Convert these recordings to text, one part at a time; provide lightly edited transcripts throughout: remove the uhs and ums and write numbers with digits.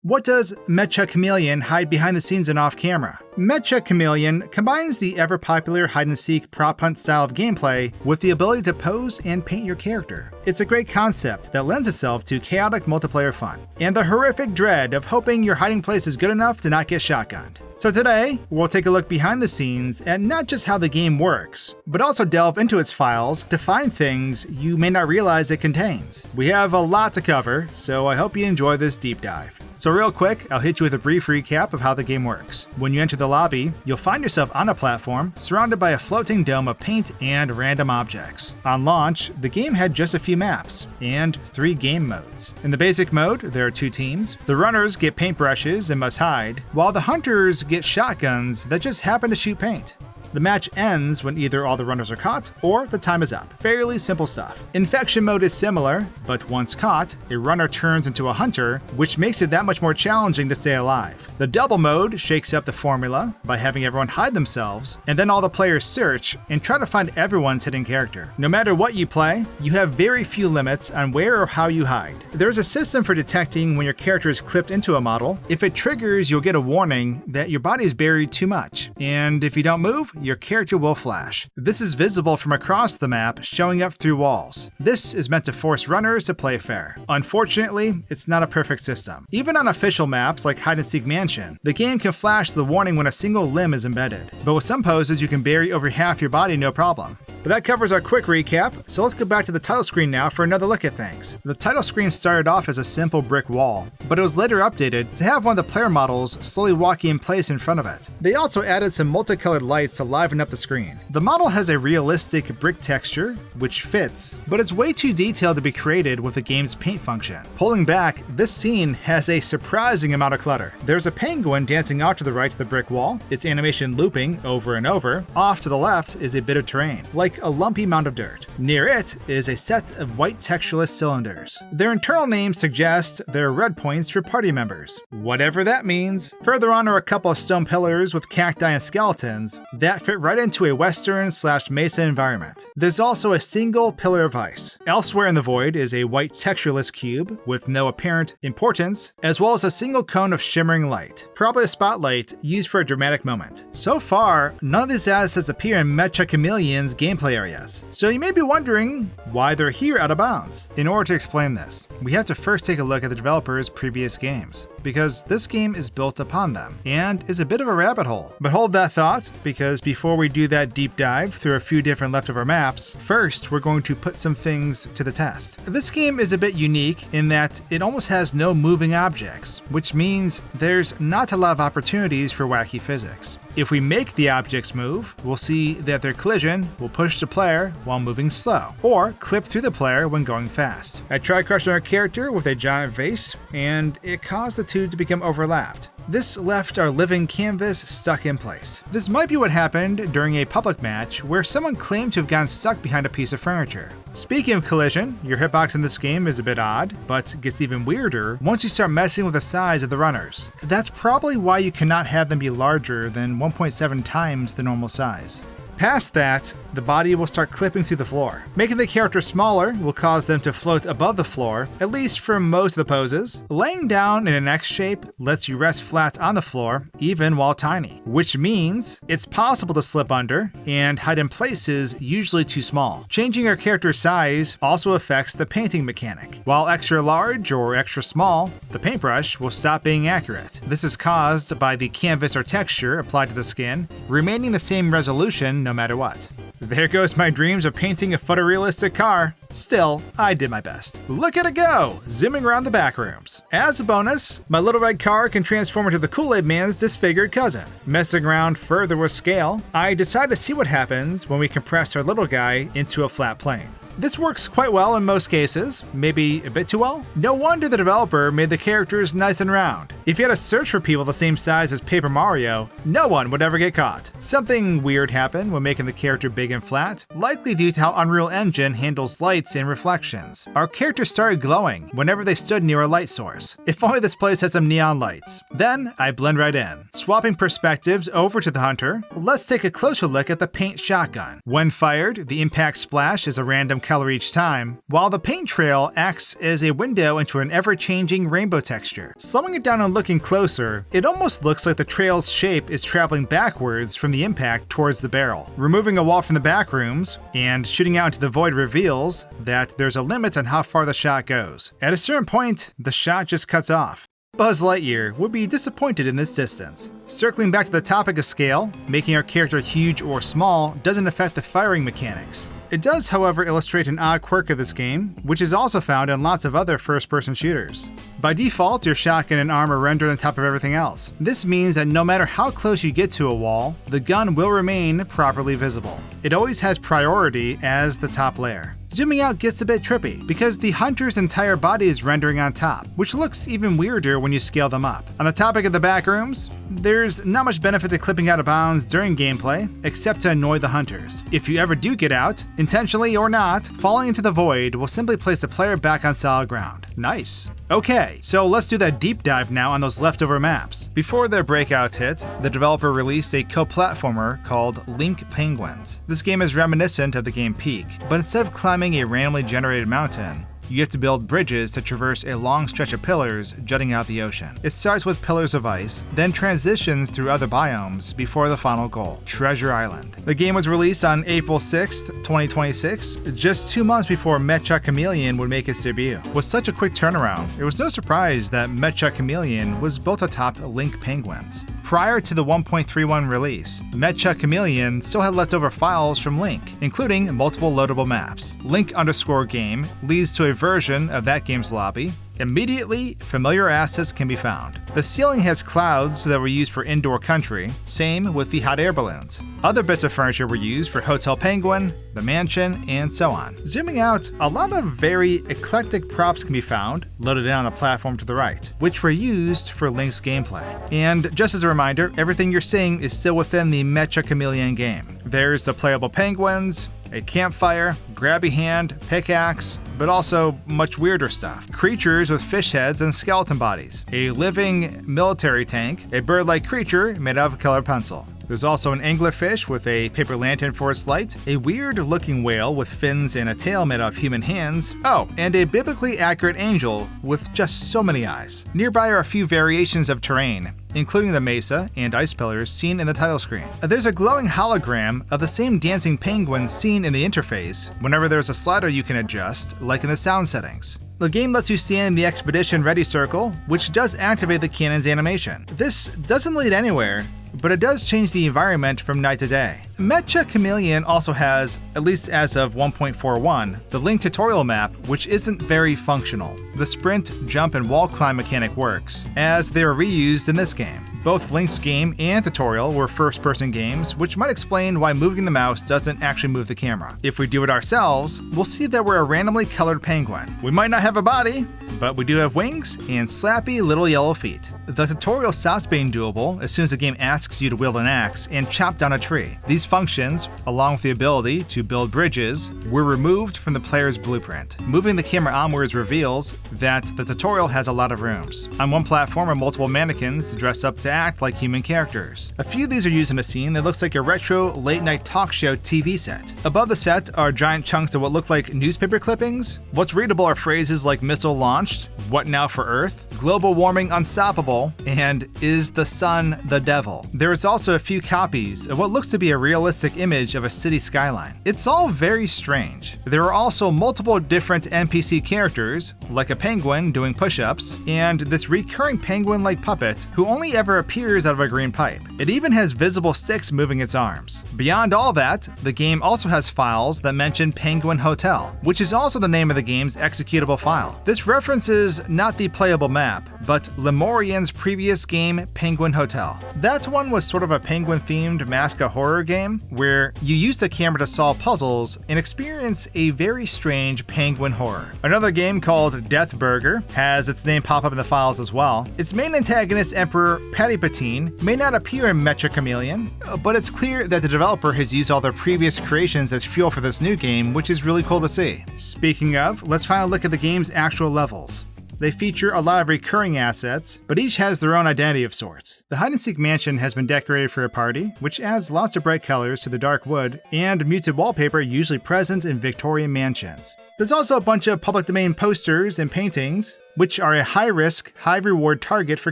What does Meccha Chameleon hide behind the scenes and off camera? Meccha Chameleon combines the ever-popular hide-and-seek prop hunt style of gameplay with the ability to pose and paint your character. It's a great concept that lends itself to chaotic multiplayer fun, and the horrific dread of hoping your hiding place is good enough to not get shotgunned. So today, we'll take a look behind the scenes at not just how the game works, but also delve into its files to find things you may not realize it contains. We have a lot to cover, so I hope you enjoy this deep dive. So real quick, I'll hit you with a brief recap of how the game works. When you enter the lobby, you'll find yourself on a platform surrounded by a floating dome of paint and random objects. On launch, the game had just a few maps and 3 game modes. In the basic mode, there are 2 teams. The runners get paintbrushes and must hide, while the hunters get shotguns that just happen to shoot paint. The match ends when either all the runners are caught or the time is up. Fairly simple stuff. Infection mode is similar, but once caught, a runner turns into a hunter, which makes it that much more challenging to stay alive. The double mode shakes up the formula by having everyone hide themselves, and then all the players search and try to find everyone's hidden character. No matter what you play, you have very few limits on where or how you hide. There's a system for detecting when your character is clipped into a model. If it triggers, you'll get a warning that your body is buried too much, and if you don't move, your character will flash. This is visible from across the map, showing up through walls. This is meant to force runners to play fair. Unfortunately, it's not a perfect system. Even on official maps like Hide and Seek Mansion, the game can flash the warning when a single limb is embedded. But with some poses, you can bury over half your body no problem. But that covers our quick recap, so let's go back to the title screen now for another look at things. The title screen started off as a simple brick wall, but it was later updated to have one of the player models slowly walking in place in front of it. They also added some multicolored lights to liven up the screen. The model has a realistic brick texture, which fits, but it's way too detailed to be created with the game's paint function. Pulling back, this scene has a surprising amount of clutter. There's a penguin dancing off to the right of the brick wall, its animation looping over and over. Off to the left is a bit of terrain, like a lumpy mound of dirt. Near it is a set of white textureless cylinders. Their internal names suggest they're red points for party members, whatever that means. Further on are a couple of stone pillars with cacti and skeletons that fit right into a western/mesa environment. There's also a single pillar of ice. Elsewhere in the void is a white textureless cube with no apparent importance, as well as a single cone of shimmering light, probably a spotlight used for a dramatic moment. So far, none of these assets appear in Meccha Chameleon's gameplay areas, so you may be wondering why they're here out of bounds. In order to explain this, we have to first take a look at the developer's previous games, because this game is built upon them, and is a bit of a rabbit hole. But hold that thought, because before we do that deep dive through a few different leftover maps, first we're going to put some things to the test. This game is a bit unique in that it almost has no moving objects, which means there's not a lot of opportunities for wacky physics. If we make the objects move, we'll see that their collision will push the player while moving slow, or clip through the player when going fast. I tried crushing our character with a giant vase, and it caused the two to become overlapped. This left our living canvas stuck in place. This might be what happened during a public match where someone claimed to have gotten stuck behind a piece of furniture. Speaking of collision, your hitbox in this game is a bit odd, but gets even weirder once you start messing with the size of the runners. That's probably why you cannot have them be larger than 1.7 times the normal size. Past that, the body will start clipping through the floor. Making the character smaller will cause them to float above the floor, at least for most of the poses. Laying down in an X shape lets you rest flat on the floor, even while tiny, which means it's possible to slip under and hide in places usually too small. Changing your character's size also affects the painting mechanic. While extra large or extra small, the paintbrush will stop being accurate. This is caused by the canvas or texture applied to the skin remaining the same resolution no matter what. There goes my dreams of painting a photorealistic car. Still, I did my best. Look at it go, zooming around the back rooms. As a bonus, my little red car can transform into the Kool-Aid Man's disfigured cousin. Messing around further with scale, I decided to see what happens when we compress our little guy into a flat plane. This works quite well in most cases, maybe a bit too well. No wonder the developer made the characters nice and round. If you had to search for people the same size as Paper Mario, no one would ever get caught. Something weird happened when making the character big and flat, likely due to how Unreal Engine handles lights and reflections. Our characters started glowing whenever they stood near a light source. If only this place had some neon lights. Then I blend right in. Swapping perspectives over to the hunter, let's take a closer look at the paint shotgun. When fired, the impact splash is a random color each time, while the paint trail acts as a window into an ever-changing rainbow texture. Slowing it down and looking closer, it almost looks like the trail's shape is traveling backwards from the impact towards the barrel. Removing a wall from the back rooms and shooting out into the void reveals that there's a limit on how far the shot goes. At a certain point, the shot just cuts off. Buzz Lightyear would be disappointed in this distance. Circling back to the topic of scale, making our character huge or small doesn't affect the firing mechanics. It does, however, illustrate an odd quirk of this game, which is also found in lots of other first-person shooters. By default, your shotgun and arm are rendered on top of everything else. This means that no matter how close you get to a wall, the gun will remain properly visible. It always has priority as the top layer. Zooming out gets a bit trippy, because the hunter's entire body is rendering on top, which looks even weirder when you scale them up. On the topic of the back rooms, there's not much benefit to clipping out of bounds during gameplay, except to annoy the hunters. If you ever do get out, intentionally or not, falling into the void will simply place the player back on solid ground. Nice. Okay, so let's do that deep dive now on those leftover maps. Before their breakout hit, the developer released a co-platformer called Link Penguins. This game is reminiscent of the game Peak, but instead of climbing a randomly generated mountain, you get to build bridges to traverse a long stretch of pillars jutting out the ocean. It starts with pillars of ice, then transitions through other biomes before the final goal, Treasure Island. The game was released on April 6th, 2026, just 2 months before Meccha Chameleon would make its debut. With such a quick turnaround, it was no surprise that Meccha Chameleon was built atop Link Penguins. Prior to the 1.31 release, Meccha Chameleon still had leftover files from Link, including multiple loadable maps. Link_game leads to a version of that game's lobby. Immediately, familiar assets can be found. The ceiling has clouds that were used for indoor country, same with the hot air balloons. Other bits of furniture were used for Hotel Penguin, the mansion, and so on. Zooming out, a lot of very eclectic props can be found, loaded in on the platform to the right, which were used for Link's gameplay. And just as a reminder, everything you're seeing is still within the Meccha Chameleon game. There's the playable penguins, a campfire, grabby hand, pickaxe, but also much weirder stuff. Creatures with fish heads and skeleton bodies, a living military tank, a bird-like creature made out of a colored pencil. There's also an anglerfish with a paper lantern for its light, a weird-looking whale with fins and a tail made out of human hands, and a biblically accurate angel with just so many eyes. Nearby are a few variations of terrain, including the mesa and ice pillars seen in the title screen. There's a glowing hologram of the same dancing penguin seen in the interface whenever there's a slider you can adjust, like in the sound settings. The game lets you stand in the expedition ready circle, which does activate the cannon's animation. This doesn't lead anywhere, but it does change the environment from night to day. Meccha Chameleon also has, at least as of 1.41, the Link tutorial map, which isn't very functional. The sprint, jump, and wall climb mechanic works, as they were reused in this game. Both Link's game and tutorial were first-person games, which might explain why moving the mouse doesn't actually move the camera. If we do it ourselves, we'll see that we're a randomly colored penguin. We might not have a body, but we do have wings and slappy little yellow feet. The tutorial stops being doable as soon as the game asks you to wield an axe and chop down a tree. These functions, along with the ability to build bridges, were removed from the player's blueprint. Moving the camera onwards reveals that the tutorial has a lot of rooms. On one platform are multiple mannequins dressed up to act like human characters. A few of these are used in a scene that looks like a retro late-night talk show TV set. Above the set are giant chunks of what look like newspaper clippings. What's readable are phrases like missile launched, what now for Earth, global warming unstoppable, and is the sun the devil. There is also a few copies of what looks to be a realistic image of a city skyline. It's all very strange. There are also multiple different NPC characters, like a penguin doing push-ups, and this recurring penguin-like puppet who only ever appears out of a green pipe. It even has visible sticks moving its arms. Beyond all that, the game also has files that mention Penguin Hotel, which is also the name of the game's executable file. This references not the playable map, but Lemurian's previous game, Penguin Hotel. That one was sort of a penguin-themed mask-a horror game, where you use the camera to solve puzzles and experience a very strange penguin horror. Another game called Death Burger has its name pop up in the files as well. Its main antagonist, Emperor Patine, may not appear in Meccha Chameleon, but it's clear that the developer has used all their previous creations as fuel for this new game, which is really cool to see. Speaking of, let's finally look at the game's actual levels. They feature a lot of recurring assets, but each has their own identity of sorts. The hide-and-seek mansion has been decorated for a party, which adds lots of bright colors to the dark wood and muted wallpaper usually present in Victorian mansions. There's also a bunch of public domain posters and paintings, which are a high-risk, high-reward target for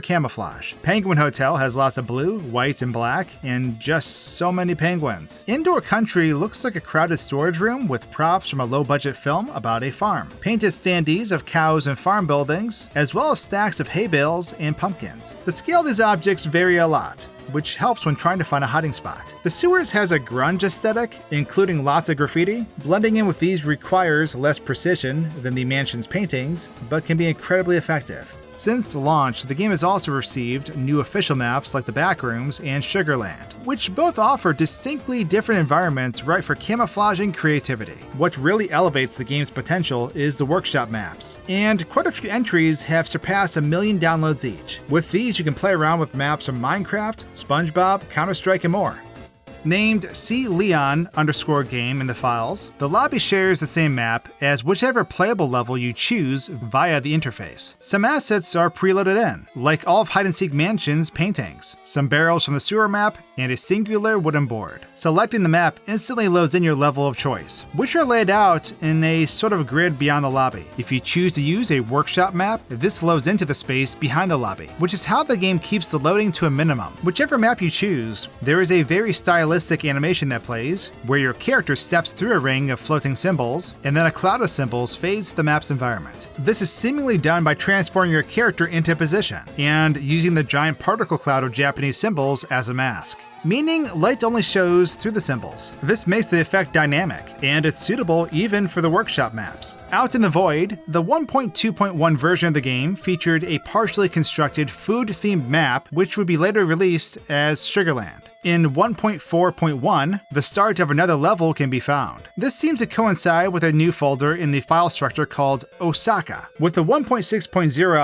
camouflage. Penguin Hotel has lots of blue, white, and black, and just so many penguins. Indoor Country looks like a crowded storage room with props from a low-budget film about a farm. Painted standees of cows and farm buildings, as well as stacks of hay bales and pumpkins. The scale of these objects vary a lot, which helps when trying to find a hiding spot. The sewers has a grunge aesthetic, including lots of graffiti. Blending in with these requires less precision than the mansion's paintings, but can be incredibly effective. Since launch, the game has also received new official maps like the Backrooms and Sugarland, which both offer distinctly different environments right for camouflage and creativity. What really elevates the game's potential is the workshop maps, and quite a few entries have surpassed 1 million downloads each. With these, you can play around with maps from Minecraft, SpongeBob, Counter-Strike, and more. Named CLeon_game in the files, the lobby shares the same map as whichever playable level you choose via the interface. Some assets are preloaded in, like all of Hide-and-Seek Mansion's paintings, some barrels from the sewer map, and a singular wooden board. Selecting the map instantly loads in your level of choice, which are laid out in a sort of grid beyond the lobby. If you choose to use a workshop map, this loads into the space behind the lobby, which is how the game keeps the loading to a minimum. Whichever map you choose, there is a very stylistic animation that plays, where your character steps through a ring of floating symbols, and then a cloud of symbols fades to the map's environment. This is seemingly done by transporting your character into position, and using the giant particle cloud of Japanese symbols as a mask, meaning light only shows through the symbols. This makes the effect dynamic, and it's suitable even for the workshop maps. Out in the void, the 1.2.1 version of the game featured a partially constructed food-themed map, which would be later released as Sugarland. In 1.4.1, the start of another level can be found. This seems to coincide with a new folder in the file structure called Osaka. With the 1.6.0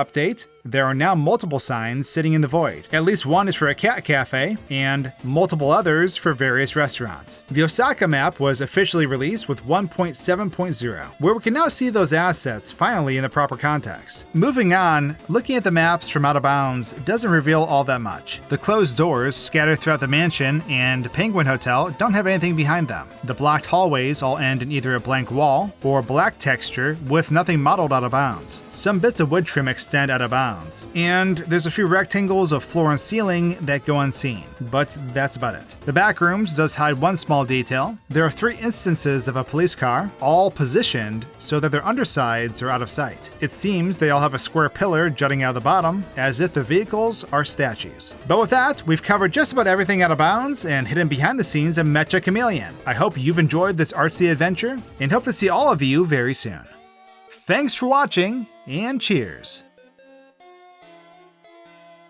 update, there are now multiple signs sitting in the void. At least one is for a cat cafe, and multiple others for various restaurants. The Osaka map was officially released with 1.7.0, where we can now see those assets finally in the proper context. Moving on, looking at the maps from Out of Bounds doesn't reveal all that much. The closed doors scattered throughout the mansion and Penguin Hotel don't have anything behind them. The blocked hallways all end in either a blank wall or black texture with nothing modeled out of bounds. Some bits of wood trim extend out of bounds, and there's a few rectangles of floor and ceiling that go unseen, but that's about it. The Backrooms does hide one small detail. There are 3 instances of a police car, all positioned so that their undersides are out of sight. It seems they all have a square pillar jutting out of the bottom, as if the vehicles are statues. But with that, we've covered just about everything Out of Bounds and hidden behind the scenes of Meccha Chameleon. I hope you've enjoyed this artsy adventure, and hope to see all of you very soon. Thanks for watching, and cheers!